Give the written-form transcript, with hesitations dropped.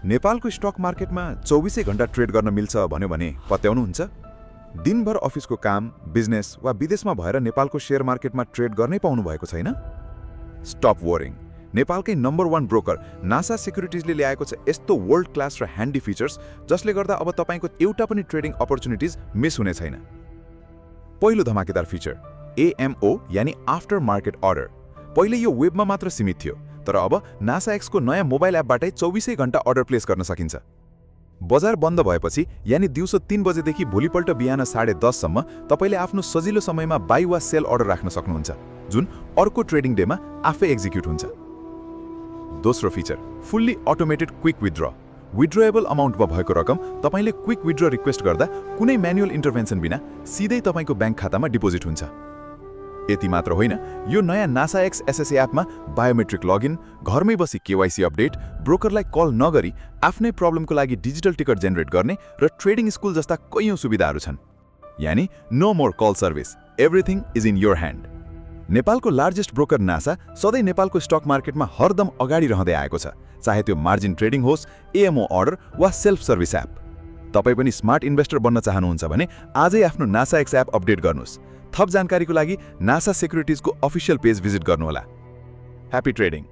नेपालको स्टक मार्केटमा 24 घण्टा ट्रेड गर्न मिल्छ भन्यो भने पत्याउनुहुन्छ? दिनभर अफिसको काम, बिजनेस वा विदेशमा भएर नेपालको शेयर मार्केटमा ट्रेड गर्नै पाउनु भएको छैन? Stop worrying. नेपालकै नम्बर 1 ब्रोकर नासा सेक्युरिटिजले ल्याएको छ यस्तो वर्ल्ड क्लास र ह्यान्डी फिचर्स जसले गर्दा अब तपाईको एउटा पनि ट्रेडिङ अपर्च्युनिटिज मिस हुने छैन। पहिलो धमाकेदार फिचर AMO यानी आफ्टर मार्केट अर्डर। पहिले यो वेबमा मात्र सीमित थियो, तर अब नासा एक्स को नयाँ मोबाइल एपबाटै 24 घण्टा अर्डर प्लेस गर्न सकिन्छ। बजार बन्द भएपछि यानी दिउँसो 3 बजेदेखि भोलिपल्ट बिहान 10:30 सम्म तपाईले आफ्नो सजिलो समयमा बाई वा सेल अर्डर राख्न सक्नुहुन्छ, जुन अर्को ट्रेडिङ डेमा आफै एक्जिक्युट हुन्छ। दोस्रो feature fully automated quick withdraw. Withdrawable अमाउन्टमा भएको रकम तपाईले क्विक विथड्र रिक्वेस्ट गर्दा कुनै म्यानुअल इन्टरभेन्सन बिना सिधै तपाईको ब्याङ्क खातामा डिपोजिट हुन्छ। यति मात्र होइन, यो नयाँ नासा एक्स एसएसए एपमा बायोमेट्रिक लगइन, घरमै बसी केवाइसी अपडेट, ब्रोकरलाई कल नगरी आफ्नै प्रब्लमको लागि डिजिटल टिकट जेनेरेट गर्ने र ट्रेडिङ स्कुल जस्ता कैयौं सुविधाहरू छन्। यानी no more call service, everything is in your hand. नेपालको लार्जेस्ट ब्रोकर नासा सधैँ नेपालको स्टक मार्केटमा हरदम अगाडि रहँदै आएको छ, चाहे त्यो मार्जिन ट्रेडिङ होस्, AMO अर्डर वा सेल्फ सर्भिस एप। तपाई पनि स्मार्ट इन्भेस्टर बन्न चाहनुहुन्छ भने आजै आफ्नो नासा एक्स एप अपडेट गर्नुहोस्। थप जानकारीको लागि नासा सेक्युरिटिजको अफिसियल पेज भिजिट गर्नुहोला। Happy trading.